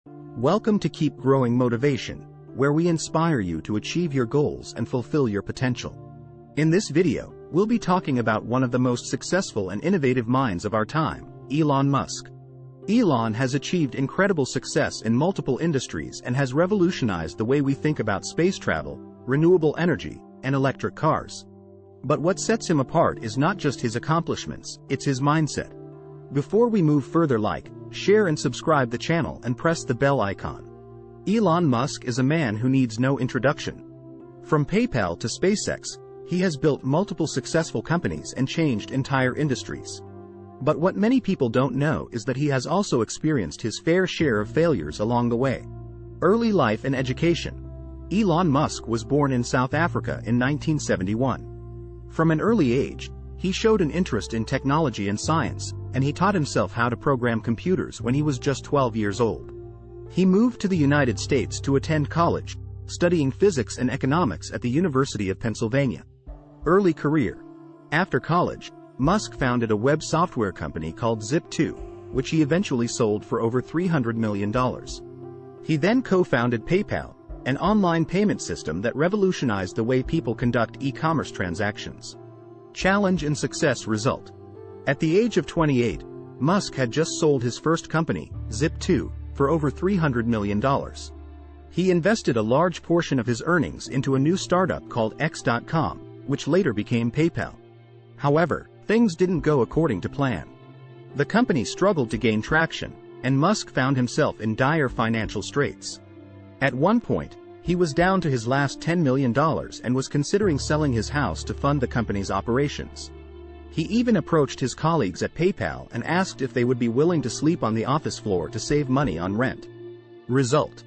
Welcome to Keep Growing Motivation, where we inspire you to achieve your goals and fulfill your potential. In this video, we'll be talking about one of the most successful and innovative minds of our time, Elon Musk. Elon has achieved incredible success in multiple industries and has revolutionized the way we think about space travel, renewable energy, and electric cars. But what sets him apart is not just his accomplishments, it's his mindset. Before we move further, like, share and subscribe the channel and press the bell icon. Elon Musk is a man who needs no introduction. From PayPal to SpaceX, he has built multiple successful companies and changed entire industries. But what many people don't know is that he has also experienced his fair share of failures along the way. Early life and education. Elon Musk was born in South Africa in 1971. From an early age, he showed an interest in technology and science, and he taught himself how to program computers when he was just 12 years old. He moved to the United States to attend college, studying physics and economics at the University of Pennsylvania. Early career. After college, Musk founded a web software company called Zip2, which he eventually sold for over $300 million. He then co-founded PayPal, an online payment system that revolutionized the way people conduct e-commerce transactions. Challenge and success result. At the age of 28, Musk had just sold his first company, Zip2, for over $300 million. He invested a large portion of his earnings into a new startup called X.com, which later became PayPal. However, things didn't go according to plan. The company struggled to gain traction, and Musk found himself in dire financial straits. At one point, he was down to his last $10 million and was considering selling his house to fund the company's operations. He even approached his colleagues at PayPal and asked if they would be willing to sleep on the office floor to save money on rent. Result.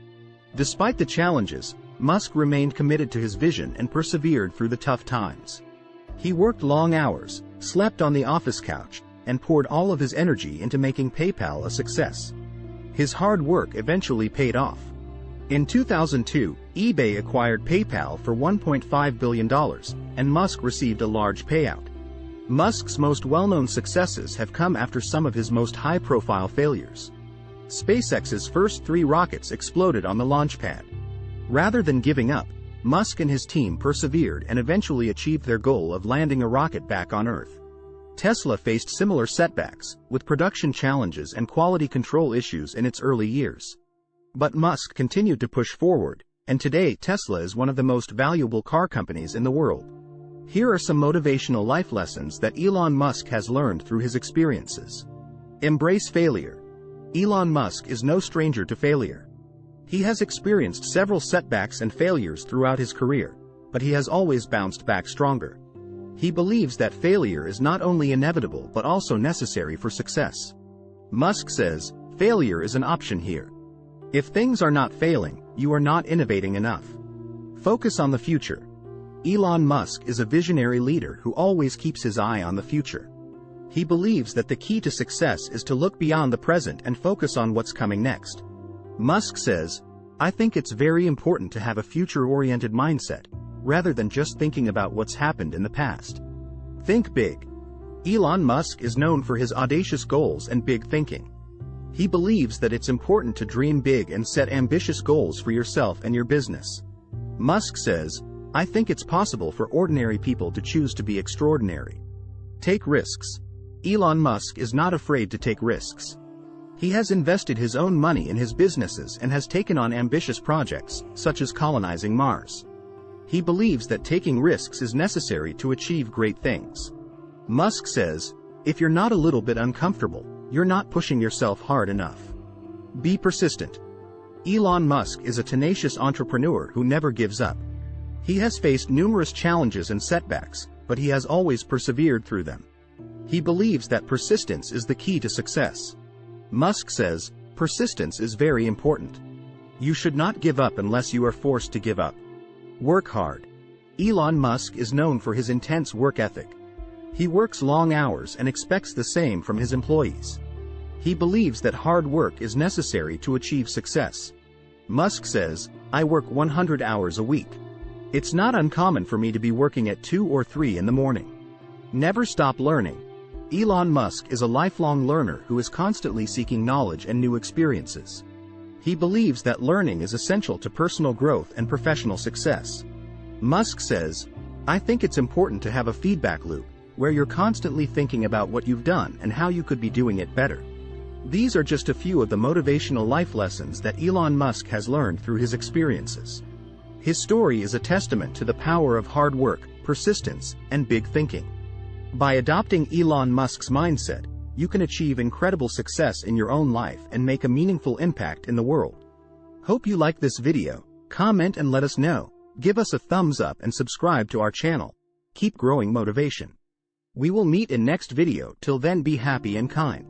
Despite the challenges, Musk remained committed to his vision and persevered through the tough times. He worked long hours, slept on the office couch, and poured all of his energy into making PayPal a success. His hard work eventually paid off. In 2002, eBay acquired PayPal for $1.5 billion, and Musk received a large payout. Musk's most well-known successes have come after some of his most high-profile failures. SpaceX's first 3 rockets exploded on the launch pad. Rather than giving up, Musk and his team persevered and eventually achieved their goal of landing a rocket back on Earth. Tesla faced similar setbacks, with production challenges and quality control issues in its early years. But Musk continued to push forward, and today Tesla is one of the most valuable car companies in the world. Here are some motivational life lessons that Elon Musk has learned through his experiences. Embrace failure. Elon Musk is no stranger to failure. He has experienced several setbacks and failures throughout his career, but he has always bounced back stronger. He believes that failure is not only inevitable but also necessary for success. Musk says, failure is an option here. If things are not failing, you are not innovating enough. Focus on the future. Elon Musk is a visionary leader who always keeps his eye on the future. He believes that the key to success is to look beyond the present and focus on what's coming next. Musk says, I think it's very important to have a future-oriented mindset, rather than just thinking about what's happened in the past. Think big. Elon Musk is known for his audacious goals and big thinking. He believes that it's important to dream big and set ambitious goals for yourself and your business. Musk says, I think it's possible for ordinary people to choose to be extraordinary. Take risks. Elon Musk is not afraid to take risks. He has invested his own money in his businesses and has taken on ambitious projects, such as colonizing Mars. He believes that taking risks is necessary to achieve great things. Musk says, if you're not a little bit uncomfortable, you're not pushing yourself hard enough. Be persistent. Elon Musk is a tenacious entrepreneur who never gives up. He has faced numerous challenges and setbacks, but he has always persevered through them. He believes that persistence is the key to success. Musk says, persistence is very important. You should not give up unless you are forced to give up. Work hard. Elon Musk is known for his intense work ethic. He works long hours and expects the same from his employees. He believes that hard work is necessary to achieve success. Musk says, I work 100 hours a week. It's not uncommon for me to be working at 2 or 3 in the morning. Never stop learning. Elon Musk is a lifelong learner who is constantly seeking knowledge and new experiences. He believes that learning is essential to personal growth and professional success. Musk says, "I think it's important to have a feedback loop, where you're constantly thinking about what you've done and how you could be doing it better." These are just a few of the motivational life lessons that Elon Musk has learned through his experiences. His story is a testament to the power of hard work, persistence, and big thinking. By adopting Elon Musk's mindset, you can achieve incredible success in your own life and make a meaningful impact in the world. Hope you like this video. Comment and let us know. Give us a thumbs up and subscribe to our channel. Keep growing motivation. We will meet in next video. Till then, be happy and kind.